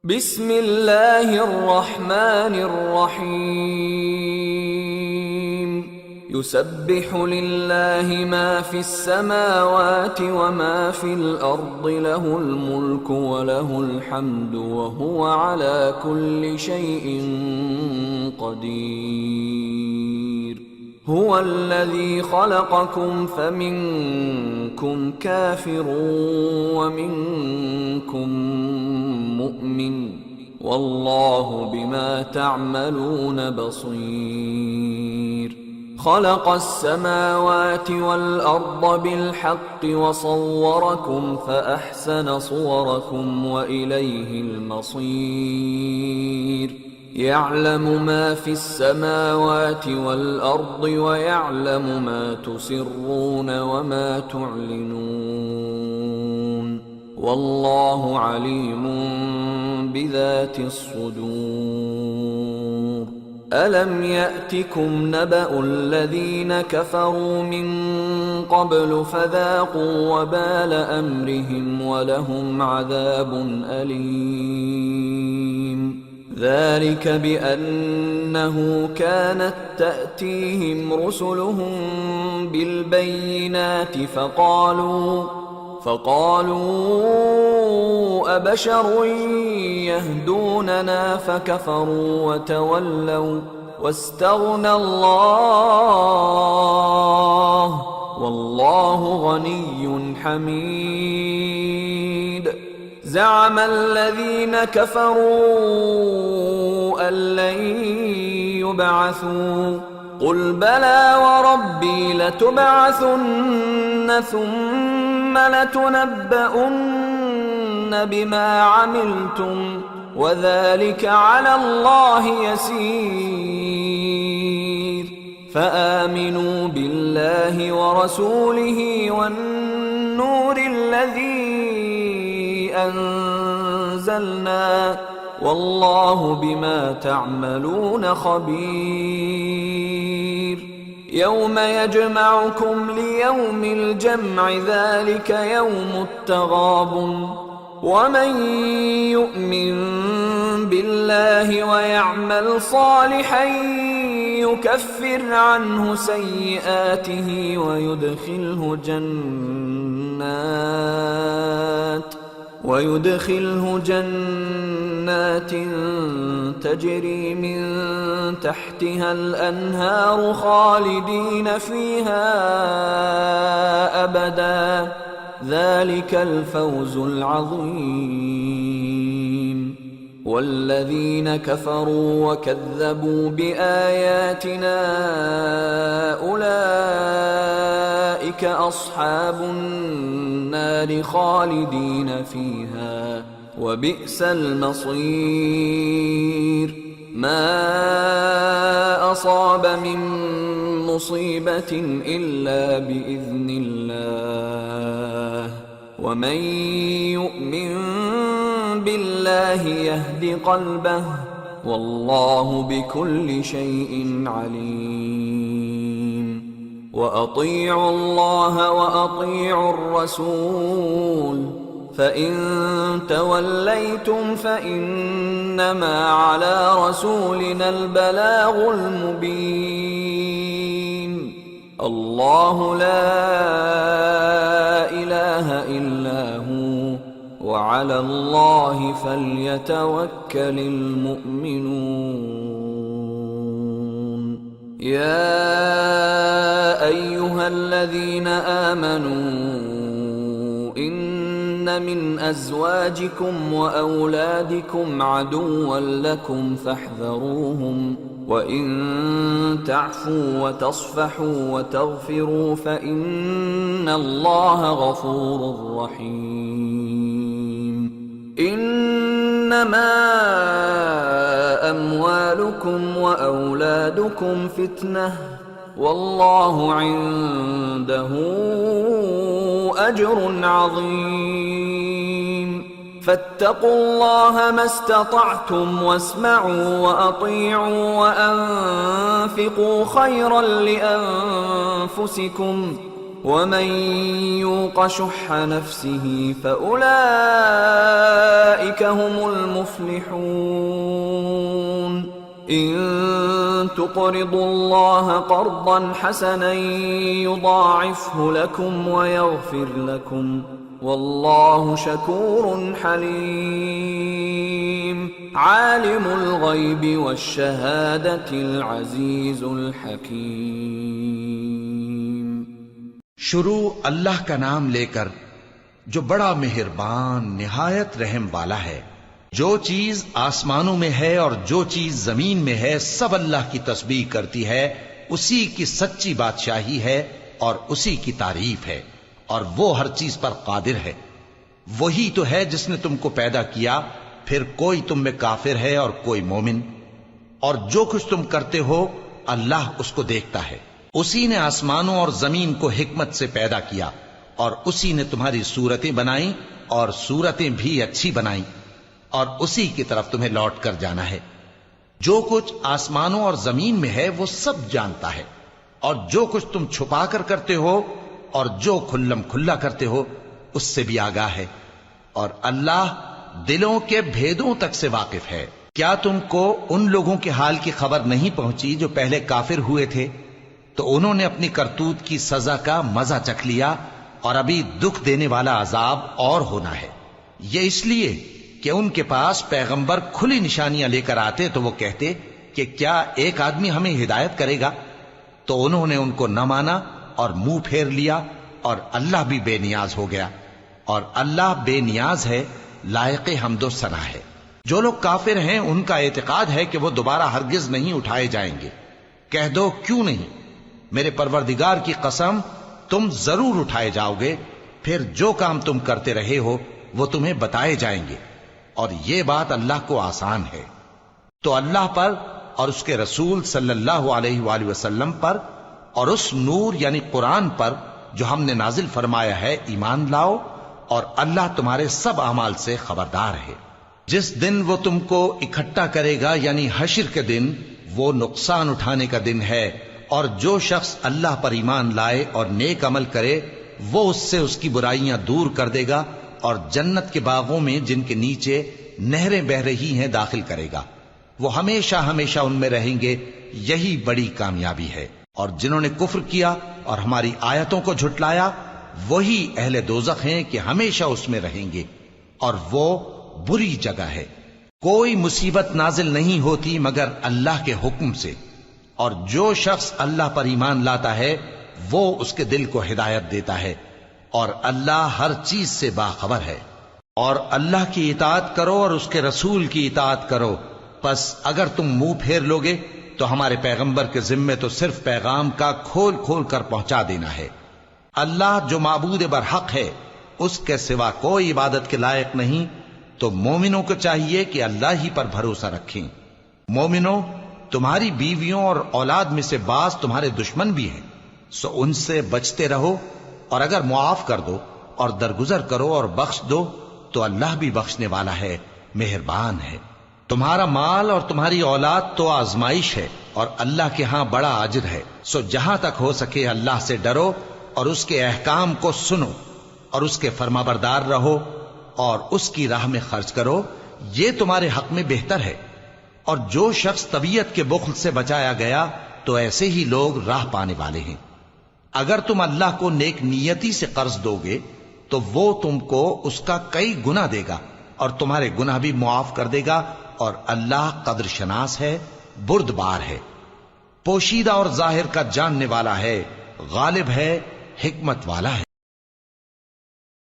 بسم الله الرحمن الرحيم يسبح لله ما في السماوات وما في الأرض له الملك وله الحمد وهو على كل شيء قدير هو الذي خلقكم فمنكم كافر ومنكم مؤمن والله بما تعملون بصير خلق السماوات والأرض بالحق وصوركم فأحسن صوركم وإليه المصير يعلم ما في السماوات والأرض ويعلم ما تسرون وما تعلنون والله عليم بذات الصدور ألم يأتكم نبأ الذين كفروا من قبل فذاقوا وبال أمرهم ولهم عذاب أليم ذلك بأنه كانت تأتيهم رسلهم بالبينات فقالوا أبشر يهدوننا فكفروا وتولوا واستغنى الله والله غني حميد زعم الذين كفروا أن لن يبعثوا قل بلى وربي لتبعثن ثم لتنبؤن بما عملتم وذلك على الله يسير فآمنوا بالله ورسوله والنور الذي أنزلنا والله بما تعملون خبير يوم يجمعكم ليوم الجمع ذلك يوم التغابن ومن يؤمن بالله ويعمل صالحا يكفر عنه سيئاته ويدخله جنات تجري من تحتها الأنهار خالدين فيها أبدا ذلك الفوز العظيم والذين كفروا وكذبوا بآياتنا أولئك أصحاب النار خالدين فيها وبئس المصير ما أصاب من مصيبة إلا بإذن الله ومن يؤمن بالله يهد قلبه والله بكل شيء عليم وأطيعوا الله وأطيعوا الرسول فإن توليتم فإنما على رسولنا البلاغ المبين الله لا إله إلا هو وعلى الله فليتوكل المؤمنون يا أيها الذين آمنوا إن من أزواجكم وأولادكم عدوا لكم فاحذروهم وإن تعفوا وتصفحوا وتغفروا فإن الله غفور رحيم إنما أموالكم وأولادكم فتنة والله عنده أجر عظيم فاتقوا الله ما استطعتم واسمعوا وأطيعوا وأنفقوا خيرا لأنفسكم ومن يوق شح نفسه فأولئك هم المفلحون إن تقرضوا الله قرضا حسنا يضاعفه لكم ويغفر لكم والله شكور حليم عالم الغيب والشهادة العزيز الحكيم۔ شروع اللہ کا نام لے کر جو بڑا مہربان نہایت رحم والا ہے۔ جو چیز آسمانوں میں ہے اور جو چیز زمین میں ہے سب اللہ کی تسبیح کرتی ہے، اسی کی سچی بادشاہی ہے اور اسی کی تعریف ہے، اور وہ ہر چیز پر قادر ہے۔ وہی تو ہے جس نے تم کو پیدا کیا، پھر کوئی تم میں کافر ہے اور کوئی مومن، اور جو کچھ تم کرتے ہو اللہ اس کو دیکھتا ہے۔ اسی نے آسمانوں اور زمین کو حکمت سے پیدا کیا، اور اسی نے تمہاری صورتیں بنائیں اور صورتیں بھی اچھی بنائیں، اور اسی کی طرف تمہیں لوٹ کر جانا ہے۔ جو کچھ آسمانوں اور زمین میں ہے وہ سب جانتا ہے، اور جو کچھ تم چھپا کر کرتے ہو اور جو کھلم کھلا کرتے ہو اس سے بھی آگاہ ہے، اور اللہ دلوں کے بھیدوں تک سے واقف ہے۔ کیا تم کو ان لوگوں کے حال کی خبر نہیں پہنچی جو پہلے کافر ہوئے تھے؟ تو انہوں نے اپنی کرتوت کی سزا کا مزہ چکھ لیا، اور ابھی دکھ دینے والا عذاب اور ہونا ہے۔ یہ اس لیے کہ ان کے پاس پیغمبر کھلی نشانیاں لے کر آتے تو وہ کہتے کہ کیا ایک آدمی ہمیں ہدایت کرے گا؟ تو انہوں نے ان کو نہ مانا اور منہ پھیر لیا، اور اللہ بھی بے نیاز ہو گیا، اور اللہ بے نیاز ہے، لائق حمد و ثنا ہے۔ جو لوگ کافر ہیں ان کا اعتقاد ہے کہ وہ دوبارہ ہرگز نہیں اٹھائے جائیں گے۔ کہہ دو کیوں نہیں؟ میرے پروردگار کی قسم تم ضرور اٹھائے جاؤ گے، پھر جو کام تم کرتے رہے ہو وہ تمہیں بتائے جائیں گے، اور یہ بات اللہ کو آسان ہے۔ تو اللہ پر اور اس کے رسول صلی اللہ علیہ وآلہ وسلم پر اور اس نور یعنی قرآن پر جو ہم نے نازل فرمایا ہے ایمان لاؤ، اور اللہ تمہارے سب اعمال سے خبردار ہے۔ جس دن وہ تم کو اکٹھا کرے گا یعنی حشر کے دن، وہ نقصان اٹھانے کا دن ہے، اور جو شخص اللہ پر ایمان لائے اور نیک عمل کرے وہ اس سے اس کی برائیاں دور کر دے گا، اور جنت کے باغوں میں جن کے نیچے نہریں بہ رہی ہیں داخل کرے گا۔ وہ ہمیشہ ہمیشہ ان میں رہیں گے، یہی بڑی کامیابی ہے۔ اور جنہوں نے کفر کیا اور ہماری آیتوں کو جھٹلایا وہی اہل دوزخ ہیں کہ ہمیشہ اس میں رہیں گے، اور وہ بری جگہ ہے۔ کوئی مصیبت نازل نہیں ہوتی مگر اللہ کے حکم سے، اور جو شخص اللہ پر ایمان لاتا ہے وہ اس کے دل کو ہدایت دیتا ہے، اور اللہ ہر چیز سے باخبر ہے۔ اور اللہ کی اطاعت کرو اور اس کے رسول کی اطاعت کرو، پس اگر تم منہ پھیر لوگے تو ہمارے پیغمبر کے ذمے تو صرف پیغام کا کھول کھول کر پہنچا دینا ہے۔ اللہ جو معبود برحق ہے اس کے سوا کوئی عبادت کے لائق نہیں، تو مومنوں کو چاہیے کہ اللہ ہی پر بھروسہ رکھیں۔ مومنوں، تمہاری بیویوں اور اولاد میں سے بعض تمہارے دشمن بھی ہیں، سو ان سے بچتے رہو، اور اگر معاف کر دو اور درگزر کرو اور بخش دو تو اللہ بھی بخشنے والا ہے، مہربان ہے۔ تمہارا مال اور تمہاری اولاد تو آزمائش ہے، اور اللہ کے ہاں بڑا اجر ہے، سو جہاں تک ہو سکے اللہ سے ڈرو اور اس کے احکام کو سنو، اور اس کے فرمانبردار رہو، اور اس کی راہ میں خرچ کرو، یہ تمہارے حق میں بہتر ہے۔ اور جو شخص طبیعت کے بخل سے بچایا گیا تو ایسے ہی لوگ راہ پانے والے ہیں۔ اگر تم اللہ کو نیک نیتی سے قرض دو گے تو وہ تم کو اس کا کئی گنا دے گا، اور تمہارے گناہ بھی معاف کر دے گا، اور اللہ قدر شناس ہے، بردبار ہے، پوشیدہ اور ظاہر کا جاننے والا ہے، غالب ہے، حکمت والا ہے۔